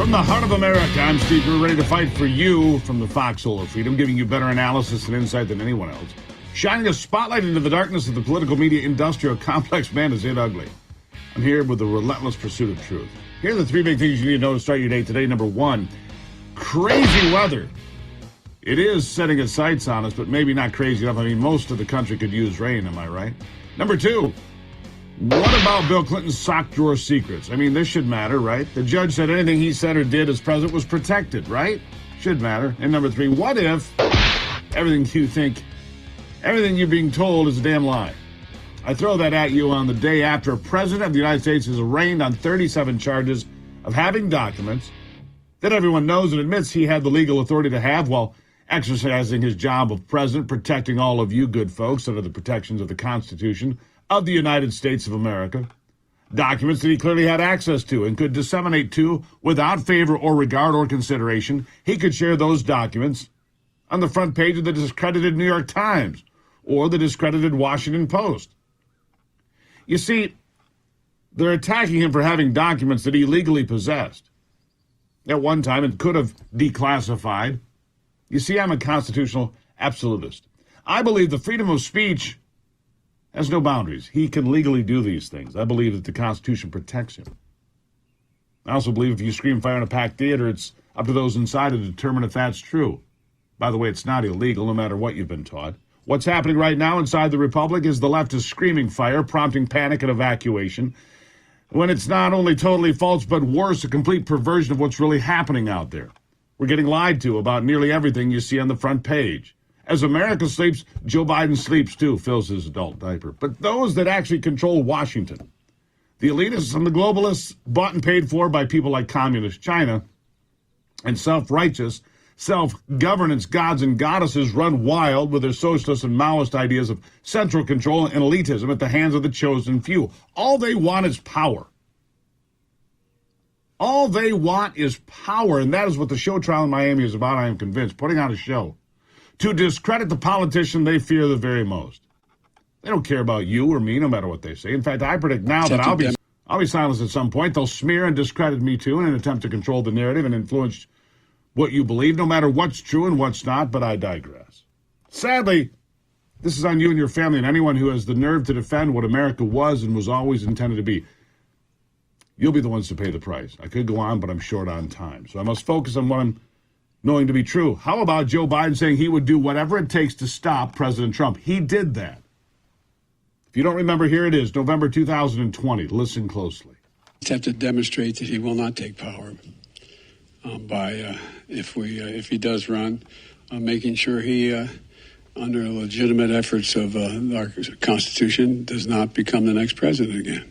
From the heart of America, I'm Steve. We're ready to fight for you from the foxhole of freedom, giving you better analysis and insight than anyone else. Shining a spotlight into the darkness of the political media industrial complex. Man, is it ugly. I'm here with the relentless pursuit of truth. Here are the three big things you need to know to start your day today. Number one, crazy weather. It is setting its sights on us, but maybe not crazy enough. I mean, most of the country could use rain, am I right? Number two, what about Bill Clinton's sock drawer secrets? I mean, this should matter, right? The judge said anything he said or did as president was protected, right? Should matter. And number three, what if everything you're being told is a damn lie? I throw that at you on the day after a president of the United States is arraigned on 37 charges of having documents that everyone knows and admits he had the legal authority to have while exercising his job of president, protecting all of you good folks under the protections of the Constitution of the United States of America. Documents that he clearly had access to and could disseminate to without favor or regard or consideration. He could share those documents on the front page of the discredited New York Times or the discredited Washington Post. You see, they're attacking him for having documents that he legally possessed at one time and could have declassified. You see, I'm a constitutional absolutist. I believe the freedom of speech has no boundaries. He can legally do these things. I believe that the Constitution protects him. I also believe if you scream fire in a packed theater, it's up to those inside to determine if that's true. By the way, it's not illegal, no matter what you've been taught. What's happening right now inside the Republic is the left is screaming fire, prompting panic and evacuation, when it's not only totally false, but worse, a complete perversion of what's really happening out there. We're getting lied to about nearly everything you see on the front page. As America sleeps, Joe Biden sleeps too, fills his adult diaper. But those that actually control Washington, the elitists and the globalists bought and paid for by people like communist China, and self-righteous, self-governance gods and goddesses run wild with their socialist and Maoist ideas of central control and elitism at the hands of the chosen few. All they want is power. All they want is power, and that is what the show trial in Miami is about, I am convinced, putting on a show to discredit the politician they fear the very most. They don't care about you or me, no matter what they say. In fact, I predict now that I'll be silenced at some point. They'll smear and discredit me, too, in an attempt to control the narrative and influence what you believe, no matter what's true and what's not, but I digress. Sadly, this is on you and your family and anyone who has the nerve to defend what America was and was always intended to be. You'll be the ones to pay the price. I could go on, but I'm short on time, so I must focus on what I'm knowing to be true. How about Joe Biden saying he would do whatever it takes to stop President Trump? He did that. If you don't remember, here it is, November 2020. Listen closely. Have to demonstrate that he will not take power by, if he does run, making sure he, under legitimate efforts of our Constitution, does not become the next president again.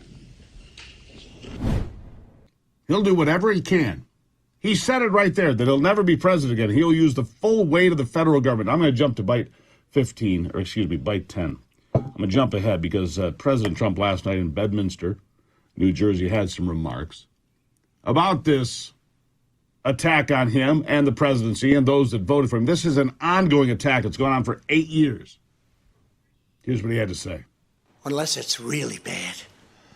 He'll do whatever he can. He said it right there, that he'll never be president again. He'll use the full weight of the federal government. I'm going to jump to bite 10. I'm going to jump ahead because President Trump last night in Bedminster, New Jersey, had some remarks about this attack on him and the presidency and those that voted for him. This is an ongoing attack. It's gone on for 8 years. Here's what he had to say. Unless it's really bad.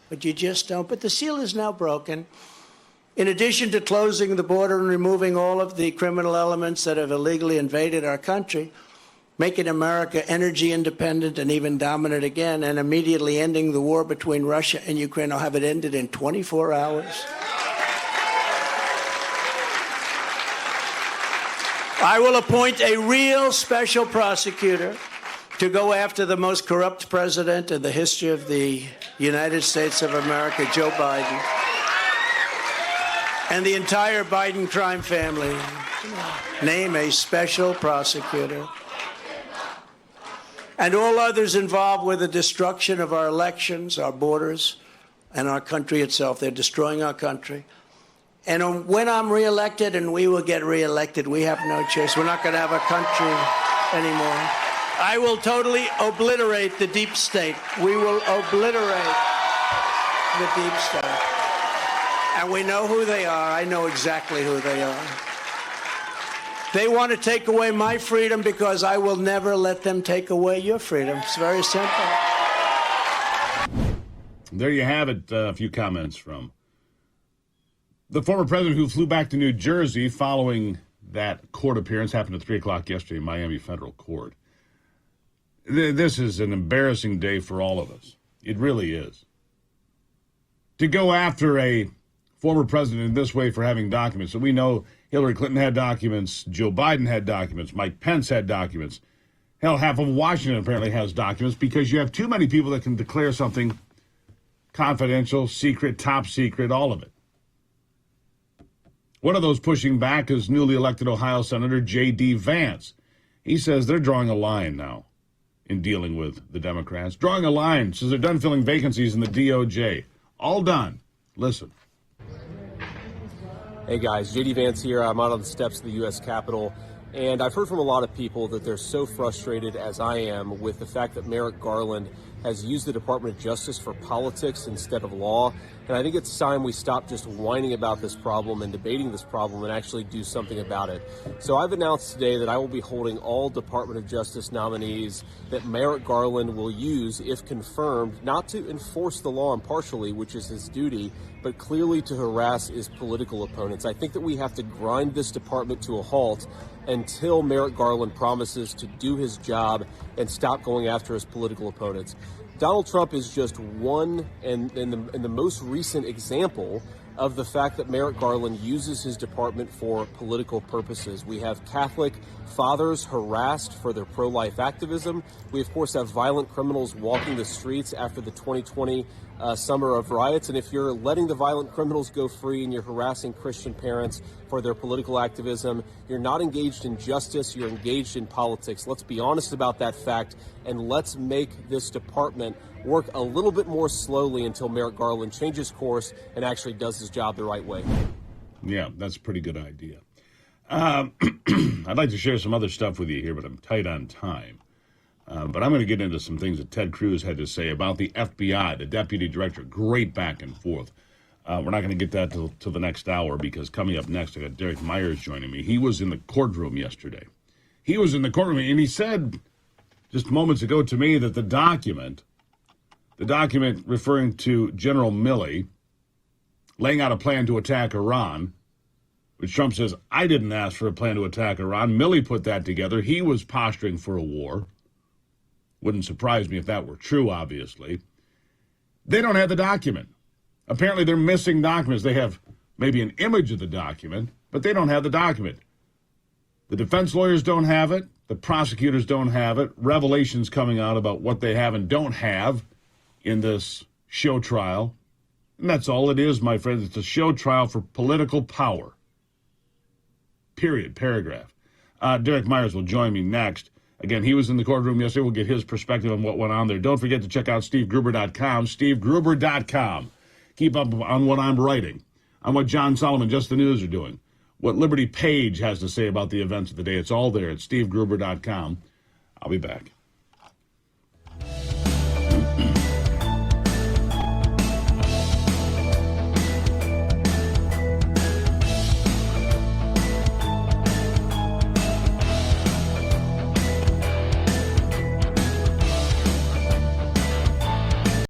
But you just don't. But the seal is now broken. In addition to closing the border and removing all of the criminal elements that have illegally invaded our country, making America energy independent and even dominant again, and immediately ending the war between Russia and Ukraine, I'll have it ended in 24 hours. I will appoint a real special prosecutor to go after the most corrupt president in the history of the United States of America, Joe Biden, and the entire Biden crime family. Name a special prosecutor. And all others involved with the destruction of our elections, our borders, and our country itself. They're destroying our country. And when I'm reelected, and we will get reelected, we have no choice. We're not going to have a country anymore. I will totally obliterate the deep state. We will obliterate the deep state. And we know who they are. I know exactly who they are. They want to take away my freedom because I will never let them take away your freedom. It's very simple. There you have it. A few comments from The former president who flew back to New Jersey following that court appearance happened at 3 o'clock yesterday in Miami federal court. This is an embarrassing day for all of us. It really is. To go after a former president in this way for having documents. So we know Hillary Clinton had documents, Joe Biden had documents, Mike Pence had documents. Hell, half of Washington apparently has documents because you have too many people that can declare something confidential, secret, top secret, all of it. One of those pushing back is newly elected Ohio Senator J.D. Vance. He says they're drawing a line now in dealing with the Democrats. Drawing a line, says they're done filling vacancies in the DOJ. All done. Listen. Hey guys, JD Vance here. I'm out on the steps of the U.S. Capitol, and I've heard from a lot of people that they're so frustrated, as I am, with the fact that Merrick Garland has used the Department of Justice for politics instead of law. And I think it's time we stop just whining about this problem and debating this problem and actually do something about it. So I've announced today that I will be holding all Department of Justice nominees that Merrick Garland will use, if confirmed, not to enforce the law impartially, which is his duty, but clearly to harass his political opponents. I think that we have to grind this department to a halt until Merrick Garland promises to do his job and stop going after his political opponents. Donald Trump is just one and the most recent example of the fact that Merrick Garland uses his department for political purposes. We have Catholic fathers harassed for their pro-life activism. We, of course, have violent criminals walking the streets after the 2020 summer of riots. And if you're letting the violent criminals go free and you're harassing Christian parents for their political activism, you're not engaged in justice, you're engaged in politics. Let's be honest about that fact, and let's make this department work a little bit more slowly until Merrick Garland changes course and actually does his job the right way. Yeah, that's a pretty good idea. I'd like to share some other stuff with you here, but I'm tight on time. But I'm going to get into some things that Ted Cruz had to say about the FBI, the deputy director. Great back and forth. We're not going to get that till the next hour, because coming up next, I got Derek Myers joining me. He was in the courtroom yesterday. He was in the courtroom, and he said just moments ago to me that the document referring to General Milley laying out a plan to attack Iran, which Trump says, I didn't ask for a plan to attack Iran. Milley put that together. He was posturing for a war. Wouldn't surprise me if that were true, obviously. They don't have the document. Apparently they're missing documents. They have maybe an image of the document, but they don't have the document. The defense lawyers don't have it. The prosecutors don't have it. Revelations coming out about what they have and don't have in this show trial. And that's all it is, my friends. It's a show trial for political power. Period. Paragraph. Derek Myers will join me next. Again, he was in the courtroom yesterday. We'll get his perspective on what went on there. Don't forget to check out SteveGruber.com. SteveGruber.com. Keep up on what I'm writing, on what John Solomon, Just the News, are doing, what Liberty Page has to say about the events of the day. It's all there at SteveGruber.com. I'll be back.